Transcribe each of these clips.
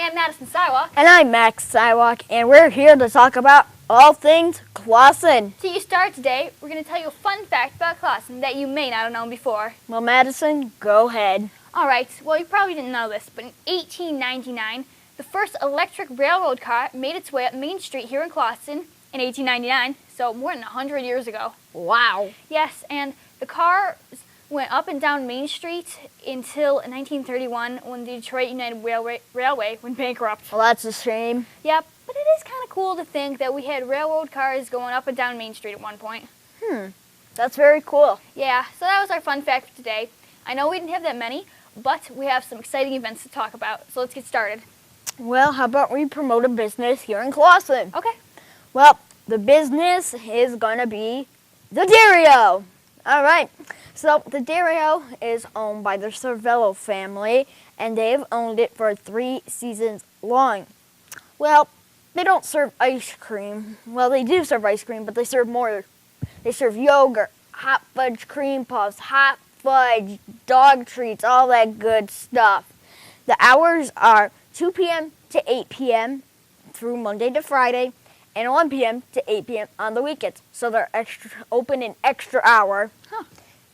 am Madison Max. And I'm Max Max, and we're here to talk about all things Clawson. To start today, we're going to tell you a fun fact about Clawson that you may not have known before. Well, Madison, go ahead. Alright, well, you probably didn't know this, but in 1899, the first electric railroad car made its way up Main Street here in Clawson in 1899, so more than 100 years ago. Wow. Yes, and the car went up and down Main Street until 1931 when the Detroit United Railway went bankrupt. Well, that's a shame. Yep, but it is kind of cool to think that we had railroad cars going up and down Main Street at one point. That's very cool. Yeah, so that was our fun fact for today. I know we didn't have that many, but we have some exciting events to talk about, so let's get started. Well, how about we promote a business here in Clawson? Okay. Well, the business is going to be the Dario. All right. So the Dario is owned by the Cervello family, and they've owned it for 3 seasons long. Well, they don't serve ice cream. Well, they do serve ice cream, but they serve more. They serve yogurt, hot fudge cream puffs, hot fudge, dog treats, all that good stuff. The hours are 2 p.m. to 8 p.m. through Monday to Friday, and 1 p.m. to 8 p.m. on the weekends. So they're open an extra hour.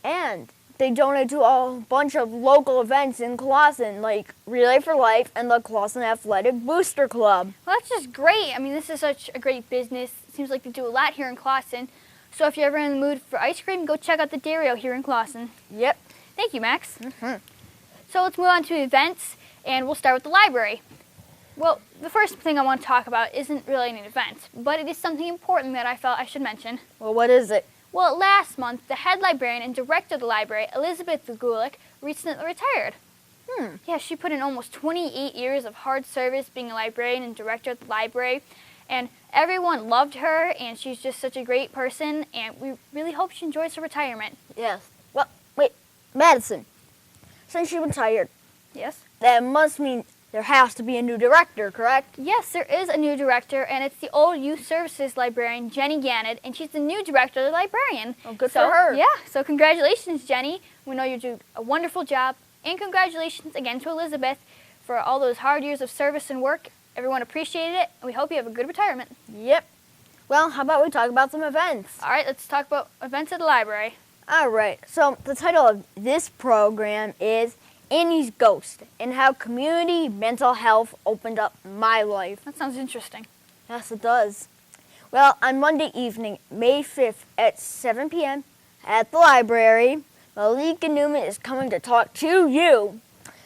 And they donate to a bunch of local events in Clawson, like Relay for Life and the Clawson Athletic Booster Club. Well, that's just great. I mean, this is such a great business. It seems like they do a lot here in Clawson. So if you're ever in the mood for ice cream, go check out the Dario here in Clawson. Yep. Thank you, Max. So let's move on to events, and we'll start with the library. Well, the first thing I want to talk about isn't really an event, but it is something important that I felt I should mention. Well, what is it? Well, last month, the head librarian and director of the library, Elizabeth Gulick, recently retired. Yeah, she put in almost 28 years of hard service being a librarian and director of the library, and everyone loved her, and she's just such a great person, and we really hope she enjoys her retirement. Yes. Well, wait, Madison, since she retired, Yes? that must mean there has to be a new director, correct? Yes, there is a new director, and it's the old youth services librarian, Jenny Gannett, and she's the new director of the librarian. Oh, good for her. Yeah, so congratulations, Jenny. We know you do a wonderful job, and congratulations again to Elizabeth for all those hard years of service and work. Everyone appreciated it, and we hope you have a good retirement. Yep. Well, how about we talk about some events? All right, let's talk about events at the library. All right. So the title of this program is Annie's Ghost, and how community mental health opened up my life. That sounds interesting. Yes, it does. Well, on Monday evening, May 5th at 7 p.m. at the library, Malika Newman is coming to talk to you.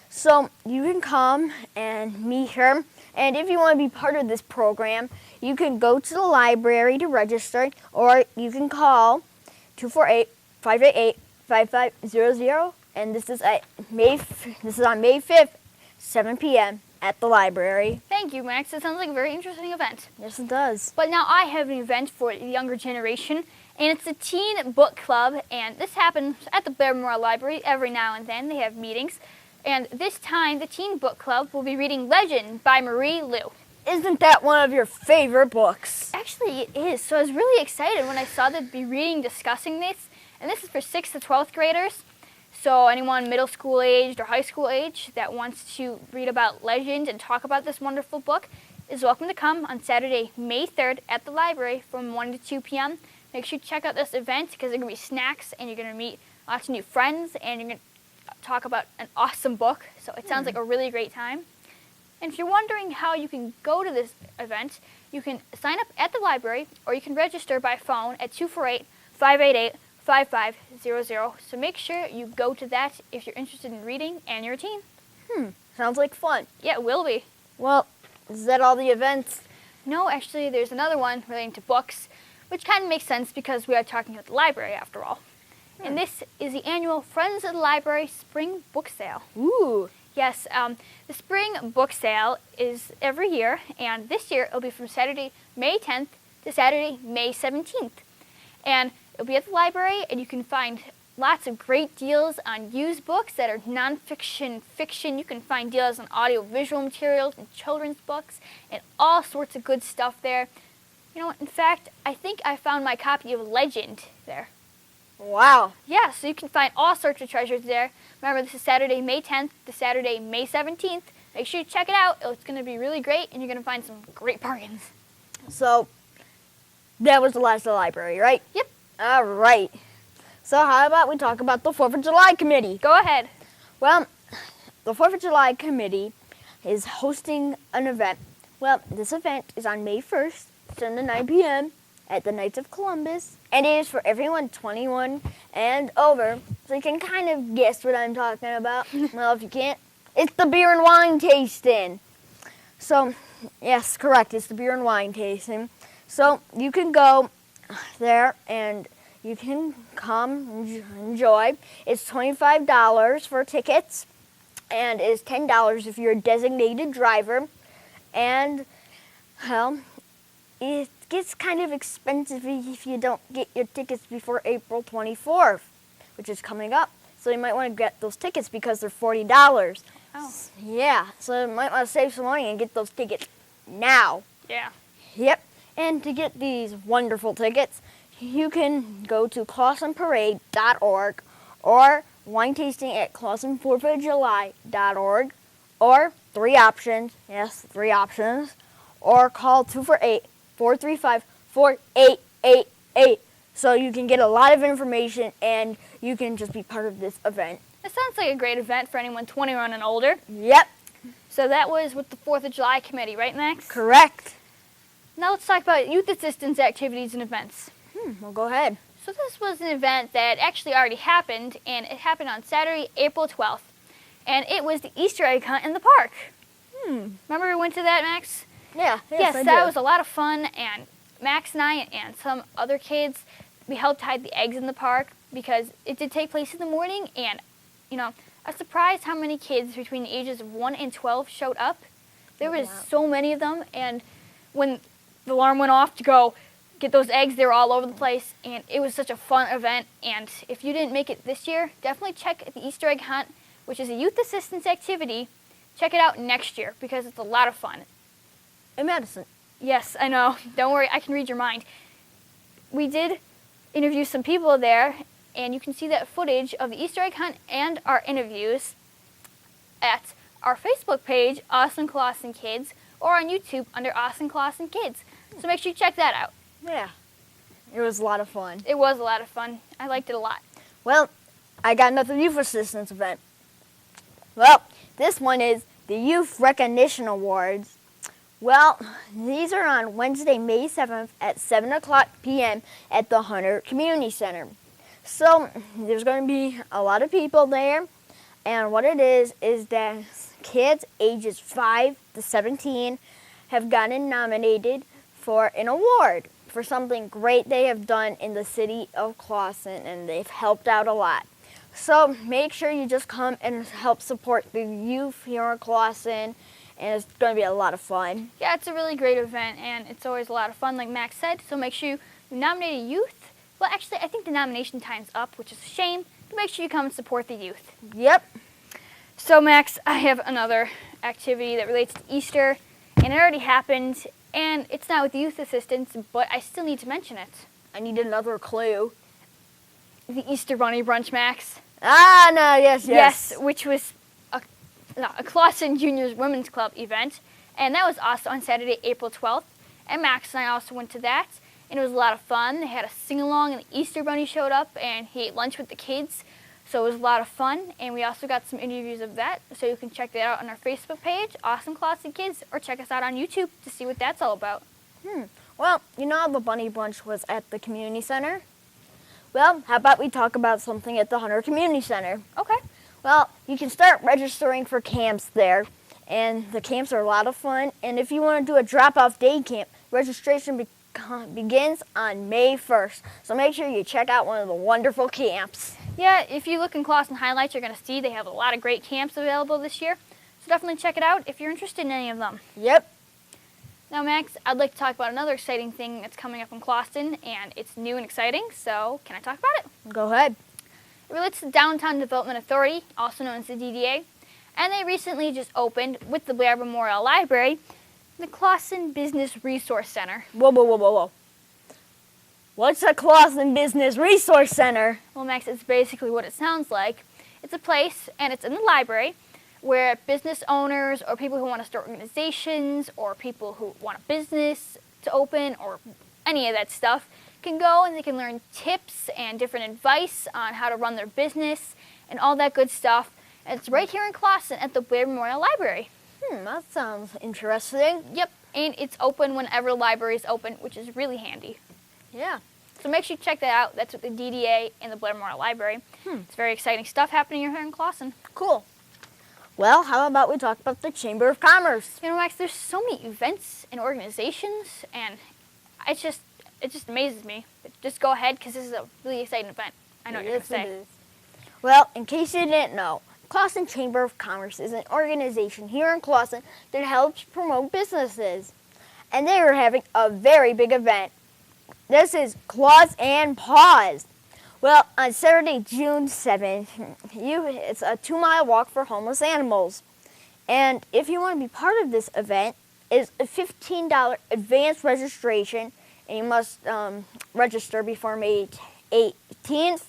So you can come and meet her, and if you want to be part of this program, you can go to the library to register, or you can call 248-588-5500. And this is on May 5th, 7 p.m. at the library. Thank you, Max. It sounds like a very interesting event. Yes, it does. But now I have an event for the younger generation, and it's the Teen Book Club, and this happens at the Bear Memorial Library every now and then. They have meetings, and this time the Teen Book Club will be reading Legend by Marie Lu. Isn't that one of your favorite books? Actually, it is. So I was really excited when I saw they'd be discussing this, and this is for 6th to 12th graders. So anyone middle school aged or high school age that wants to read about Legend and talk about this wonderful book is welcome to come on Saturday, May 3rd at the library from 1 to 2 p.m. Make sure you check out this event because there are going to be snacks and you're going to meet lots of new friends and you're going to talk about an awesome book. So it sounds like a really great time. And if you're wondering how you can go to this event, you can sign up at the library or you can register by phone at 248-588-5500. So make sure you go to that if you're interested in reading and you're a teen. Sounds like fun. Yeah, it will be. Well, is that all the events? No, actually, there's another one relating to books, which kind of makes sense because we are talking about the library after all. And this is the annual Friends of the Library Spring Book Sale. Ooh. Yes, the Spring Book Sale is every year, and this year it'll be from Saturday, May 10th to Saturday, May 17th. And it'll be at the library, and you can find lots of great deals on used books that are nonfiction, fiction. You can find deals on audio-visual materials and children's books and all sorts of good stuff there. You know what, in fact, I think I found my copy of Legend there. Wow. Yeah, so you can find all sorts of treasures there. Remember, this is Saturday, May 10th to Saturday, May 17th. make sure you check it out. It's going to be really great, and you're going to find some great bargains. So, that was the last of the library, right? Yep. All right. So how about we talk about the 4th of July committee? Go ahead. Well, the 4th of July committee is hosting an event. Well, this event is on May 1st, 7 to 9 p.m. at the Knights of Columbus. And it is for everyone 21 and over. So you can kind of guess what I'm talking about. Well, if you can't, it's the beer and wine tasting. So, yes, correct, it's the beer and wine tasting. So you can go there and you can come enjoy. It's $25 for tickets, and it's $10 if you're a designated driver. And, well, it gets kind of expensive if you don't get your tickets before April 24th, which is coming up. So you might want to get those tickets because they're $40. Oh. Yeah, so you might want to save some money and get those tickets now. Yeah. Yep. And to get these wonderful tickets, you can go to clawsonparade.org or wine tasting at clawson4thjuly.org, or 3 options, yes, 3 options, or call 248-435-4888 so you can get a lot of information and you can just be part of this event. That sounds like a great event for anyone 21 and older. Yep. So that was with the 4th of July committee, right, Max? Correct. Now let's talk about youth assistance activities and events. Well, go ahead. So this was an event that actually already happened, and it happened on Saturday, April 12th. And it was the Easter egg hunt in the park. Remember we went to that, Max? Yeah. Yes, I that do. was a lot of fun, and Max and I and some other kids, we helped hide the eggs in the park because it did take place in the morning, and, you know, I was surprised how many kids between the ages of 1 and 12 showed up. There was so many of them, and when the alarm went off to go get those eggs, they were all over the place, and it was such a fun event. And if you didn't make it this year, definitely check the Easter egg hunt, which is a youth assistance activity. Check it out next year because it's a lot of fun. In Madison. Yes, I know. Don't worry, I can read your mind. We did interview some people there, and you can see that footage of the Easter egg hunt and our interviews at our Facebook page, Awesome Clawson Kids, or on YouTube under Awesome Clawson Kids. So make sure you check that out. Yeah. It was a lot of fun. It was a lot of fun. I liked it a lot. Well, I got another youth assistance event. Well, this one is the Youth Recognition Awards. Well, these are on Wednesday, May 7th at 7 o'clock p.m. at the Hunter Community Center. So there's going to be a lot of people there. And what it is that kids ages 5 to 17 have gotten nominated for an award for something great they have done in the city of Clawson, and they've helped out a lot. So make sure you just come and help support the youth here in Clawson, and it's going to be a lot of fun. Yeah, it's a really great event, and it's always a lot of fun, like Max said. So make sure you nominate a youth. Well, actually, I think the nomination time's up, which is a shame, but make sure you come and support the youth. Yep. So, Max, I have another activity that relates to Easter, and it already happened, and it's not with youth assistance, but I still need to mention it. I need another clue. The Easter Bunny Brunch, Max. Ah, no, yes. Yes, which was a Clawson Juniors Women's Club event, and that was also on Saturday, April 12th, and Max and I also went to that, and it was a lot of fun. They had a sing-along, and the Easter Bunny showed up, and he ate lunch with the kids, so it was a lot of fun, and we also got some interviews of that, so you can check that out on our Facebook page, Awesome Clawson Kids, or check us out on YouTube to see what that's all about. Well, you know how the Bunny Brunch was at the community center? Well, how about we talk about something at the Hunter Community Center? Okay. Well, you can start registering for camps there, and the camps are a lot of fun, and if you want to do a drop-off day camp, registration begins on May 1st, so make sure you check out one of the wonderful camps. Yeah, if you look in Clawson Highlights, you're going to see they have a lot of great camps available this year. So definitely check it out if you're interested in any of them. Yep. Now, Max, I'd like to talk about another exciting thing that's coming up in Clawson, and it's new and exciting, so can I talk about it? Go ahead. It relates to Downtown Development Authority, also known as the DDA, and they recently just opened, with the Blair Memorial Library, the Clawson Business Resource Center. Whoa. What's a Clawson Business Resource Center? Well, Max, it's basically what it sounds like. It's a place, and it's in the library, where business owners or people who want to start organizations or people who want a business to open or any of that stuff can go and they can learn tips and different advice on how to run their business and all that good stuff. And it's right here in Clawson at the Blair Memorial Library. That sounds interesting. Yep, and it's open whenever the library is open, which is really handy. Yeah. So make sure you check that out. That's with the DDA and the Blair Memorial Library. It's very exciting stuff happening here in Clawson. Cool. Well, how about we talk about the Chamber of Commerce? You know, Max, there's so many events and organizations, and it just amazes me. But just go ahead, because this is a really exciting event. I know what you're going to say. It is. Well, in case you didn't know, Clawson Chamber of Commerce is an organization here in Clawson that helps promote businesses. And they are having a very big event. This is Claws and Paws. Well, on Saturday, June 7th, it's a 2-mile walk for homeless animals. And if you want to be part of this event, it's a $15 advance registration, and you must register before May 18th.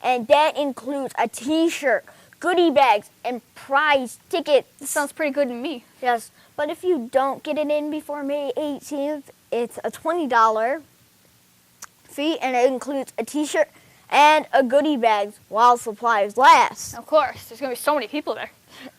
And that includes a t-shirt, goodie bags, and prize tickets. This sounds pretty good to me. Yes, but if you don't get it in before May 18th, it's a $20 fee, and it includes a t-shirt and a goodie bag while supplies last. Of course, there's going to be so many people there.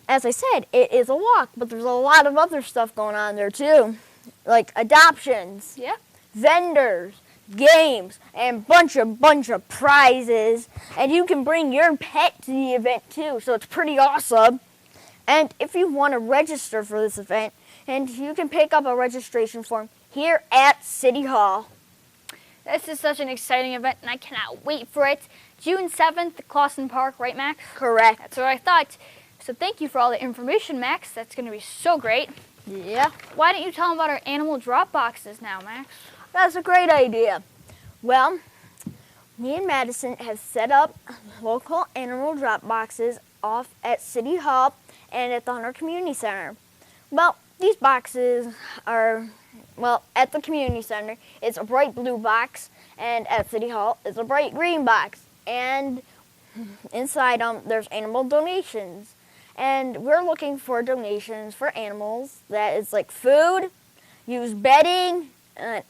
As I said, it is a walk, but there's a lot of other stuff going on there too, like adoptions, Yeah. vendors, games, and bunch of prizes. And you can bring your pet to the event too, so it's pretty awesome. And if you want to register for this event, and you can pick up a registration form here at City Hall. This is such an exciting event, and I cannot wait for it. June 7th, at Clawson Park, right, Max? Correct. That's what I thought. So thank you for all the information, Max. That's going to be so great. Yeah. Why don't you tell them about our animal drop boxes now, Max? That's a great idea. Well, me and Madison have set up local animal drop boxes off at City Hall and at the Hunter Community Center. Well, these boxes are, at the Community Center, it's a bright blue box, and at City Hall, it's a bright green box. And inside them, there's animal donations. And we're looking for donations for animals that is like food, used bedding,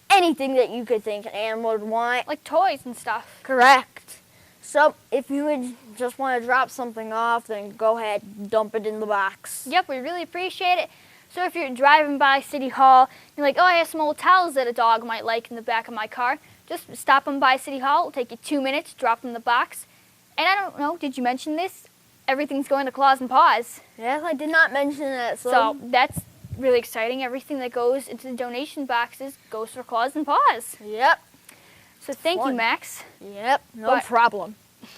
anything that you could think an animal would want. Like toys and stuff. Correct. So if you would just want to drop something off, then go ahead, dump it in the box. Yep, we really appreciate it. So if you're driving by City Hall, you're like, oh, I have some old towels that a dog might like in the back of my car. Just stop them by City Hall. It'll take you 2 minutes, drop them in the box. And I don't know, did you mention this? Everything's going to Claws and Paws. Yes, I did not mention that. So that's really exciting. Everything that goes into the donation boxes goes for Claws and Paws. Yep. So thank you, Fun. Max. Yep, no But- problem.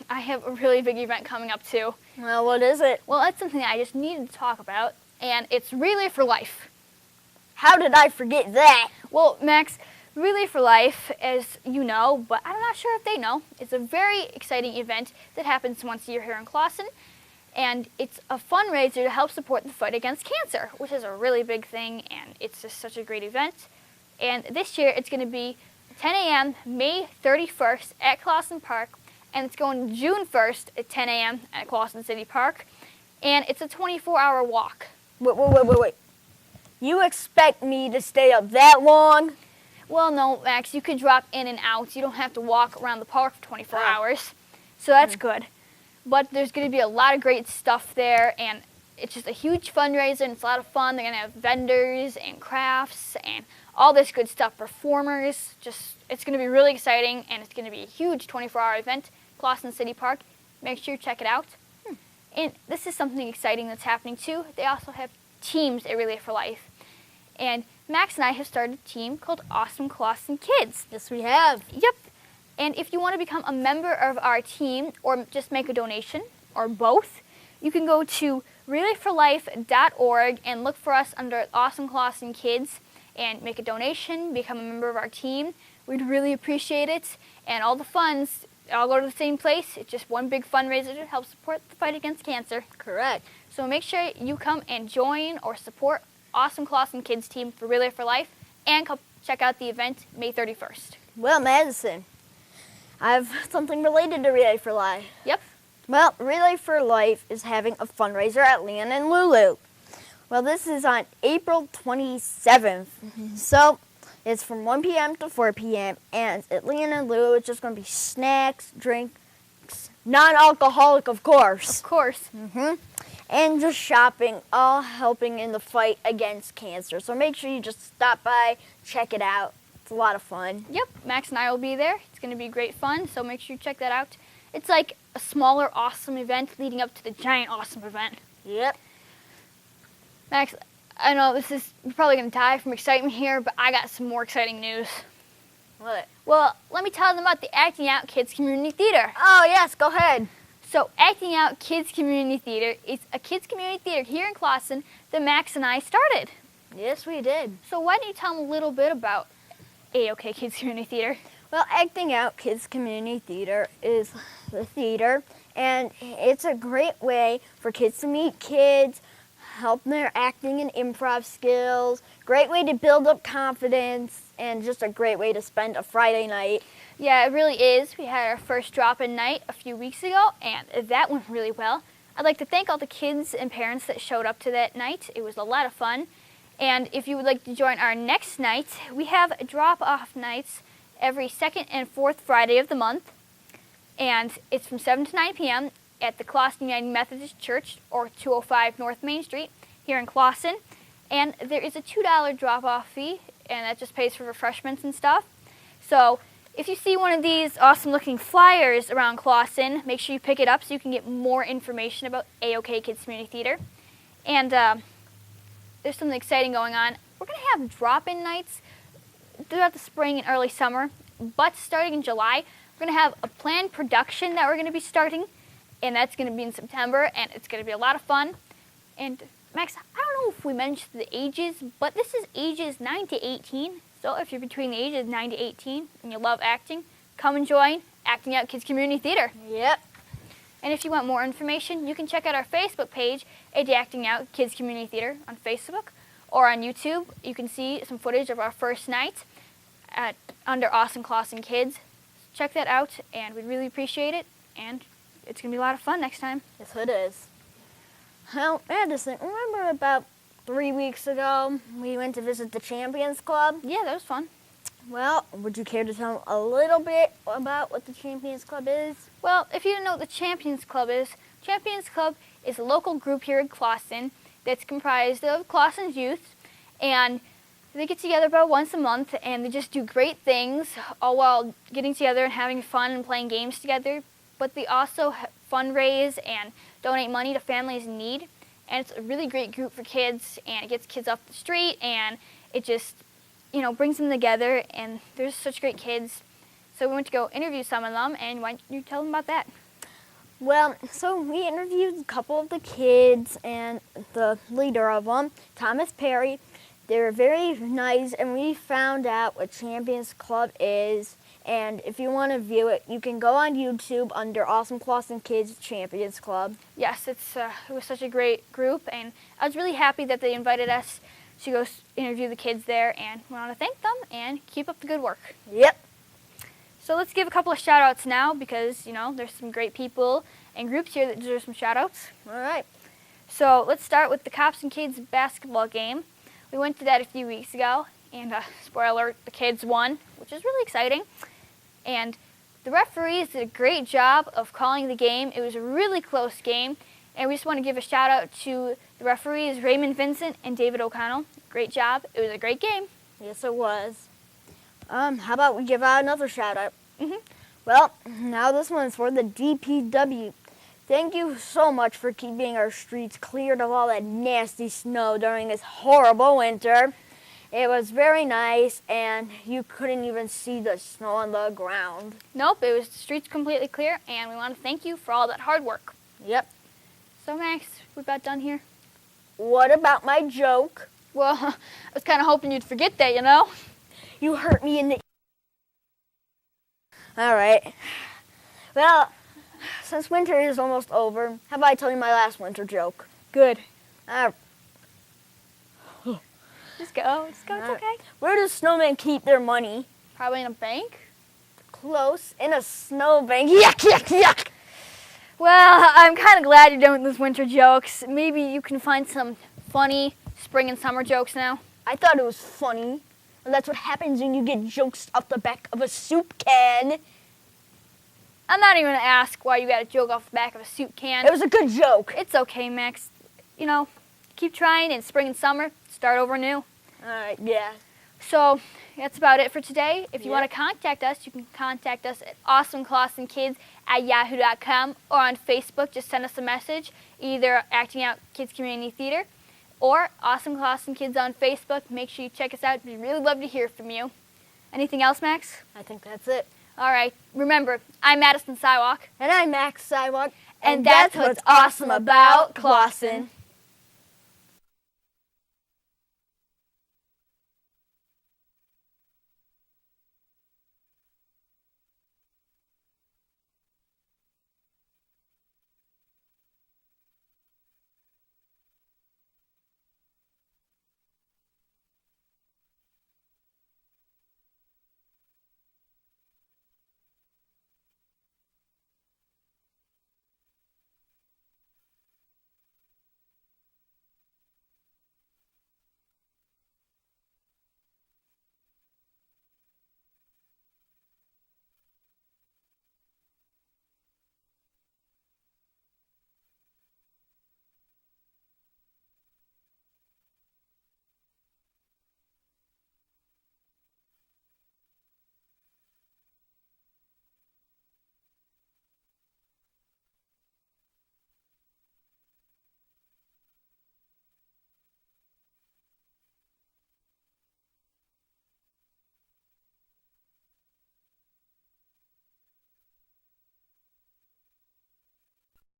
I have a really big event coming up too. Well, what is it? Well, that's something I just needed to talk about, and it's Relay for Life. How did I forget that? Well, Max, Relay for Life, as you know, but I'm not sure if they know, it's a very exciting event that happens once a year here in Clawson, and it's a fundraiser to help support the fight against cancer, which is a really big thing, and it's just such a great event. And this year, it's going to be 10 a.m., May 31st at Clawson Park, and it's going June 1st at 10 a.m. at Clawson City Park, and it's a 24-hour walk. Wait. You expect me to stay up that long? Well, no, Max, you could drop in and out. You don't have to walk around the park for 24 Oh. hours, so that's good. But there's going to be a lot of great stuff there, and it's just a huge fundraiser, and it's a lot of fun. They're going to have vendors and crafts and all this good stuff, performers. It's going to be really exciting, and it's going to be a huge 24-hour event, Clawson City Park. Make sure you check it out. And this is something exciting that's happening too. They also have teams at Relay for Life. And Max and I have started a team called Awesome Clawson Kids. Yes, we have. Yep. And if you want to become a member of our team or just make a donation or both, you can go to relayforlife.org and look for us under Awesome Clawson Kids and make a donation, become a member of our team. We'd really appreciate it. And all the funds all go to the same place. It's just one big fundraiser to help support the fight against cancer. Correct. So make sure you come and join or support Awesome Clawson Kids team for Relay for Life and come check out the event May 31st. Well, Madison, I have something related to Relay for Life. Yep. Well, Relay for Life is having a fundraiser at Leon and Lulu. Well, this is on April 27th. So it's from 1 p.m. to 4 p.m. And at Leon and Lulu, it's just going to be snacks, drinks, non-alcoholic, of course. Of course. And just shopping, all helping in the fight against cancer. So make sure you just stop by, check it out. It's a lot of fun. Yep, Max and I will be there. It's going to be great fun, so make sure you check that out. It's like a smaller, awesome event leading up to the giant, awesome event. Yep. Max, I know we're probably going to die from excitement here, but I got some more exciting news. What? Well, let me tell them about the Acting Out Kids Community Theater. Oh, yes, go ahead. So, Acting Out Kids Community Theater is a kids community theater here in Clawson that Max and I started. Yes, we did. So, why don't you tell them a little bit about A-OK Kids Community Theater? Well, Acting Out Kids Community Theater is the theater, and it's a great way for kids to meet kids, help their acting and improv skills, great way to build up confidence, and just a great way to spend a Friday night. Yeah, it really is. We had our first drop-in night a few weeks ago, and that went really well. I'd like to thank all the kids and parents that showed up to that night. It was a lot of fun. And if you would like to join our next night, we have drop-off nights every second and fourth Friday of the month. And it's from 7 to 9 p.m. at the Clawson United Methodist Church, or 205 North Main Street, here in Clawson. And there is a $2 drop-off fee, and that just pays for refreshments and stuff. So if you see one of these awesome-looking flyers around Clawson, make sure you pick it up so you can get more information about A-OK Kids Community Theater. And there's something exciting going on. We're going to have drop-in nights throughout the spring and early summer, but starting in July, we're going to have a planned production that we're going to be starting, and that's going to be in September, and it's going to be a lot of fun. And Max, I don't know if we mentioned the ages, but this is ages 9 to 18. So if you're between the ages of 9 to 18 and you love acting, come and join Acting Out Kids Community Theater. Yep. And if you want more information, you can check out our Facebook page at Acting Out Kids Community Theater on Facebook or on YouTube. You can see some footage of our first night under Awesome Clawson Kids. Check that out, and we'd really appreciate it, and it's going to be a lot of fun next time. Yes, it is. Well, Madison, remember about 3 weeks ago we went to visit the Champions Club? Yeah, that was fun. Well, would you care to tell them a little bit about what the Champions Club is? Well, if you don't know what the Champions Club is a local group here in Clawson that's comprised of Clawson's youth, and they get together about once a month, and they just do great things, all while getting together and having fun and playing games together. But they also fundraise and donate money to families in need. And it's a really great group for kids, and it gets kids off the street, and it just, brings them together, and there's such great kids. So we went to go interview some of them, and why don't you tell them about that? Well, so we interviewed a couple of the kids and the leader of them, Thomas Perry. They were very nice, and we found out what Champions Club is. And if you want to view it, you can go on YouTube under Awesome Clawson Kids Champions Club. Yes, it was such a great group, and I was really happy that they invited us to go interview the kids there, and we want to thank them and keep up the good work. Yep. So let's give a couple of shout-outs now because, there's some great people and groups here that deserve some shout-outs. All right. So let's start with the Cops and Kids basketball game. We went to that a few weeks ago, and spoiler alert, the kids won, which is really exciting. And the referees did a great job of calling the game. It was a really close game, and we just want to give a shout-out to the referees, Raymond Vincent and David O'Connell. Great job. It was a great game. Yes, it was. How about we give out another shout-out? Mm-hmm. Well, now this one's for the DPW. Thank you so much for keeping our streets cleared of all that nasty snow during this horrible winter. It was very nice, and you couldn't even see the snow on the ground. Nope, the streets completely clear, and we want to thank you for all that hard work. Yep. So, Max, we're about done here. What about my joke? Well, I was kind of hoping you'd forget that, You hurt me in the... All right. Well, since winter is almost over, how about I tell you my last winter joke? Good. Just go, it's okay. Where does snowmen keep their money? Probably in a bank? Close, in a snowbank. Yuck, yuck, yuck. Well, I'm kind of glad you're done with those winter jokes. Maybe you can find some funny spring and summer jokes now. I thought it was funny. And that's what happens when you get jokes off the back of a soup can. I'm not even going to ask why you got a joke off the back of a soup can. It was a good joke. It's okay, Max. You know, keep trying in spring and summer. Start over new. Alright, yeah. So that's about it for today. If you Yeah. want to contact us, you can contact us at awesomeclawsonkids@yahoo.com or on Facebook. Just send us a message, either Acting Out Kids Community Theater or Awesome Clawson Kids on Facebook. Make sure you check us out. We'd really love to hear from you. Anything else, Max? I think that's it. All right. Remember, I'm Madison Sidewalk. And I'm Max Sidewalk. And that's what's awesome about Clawson.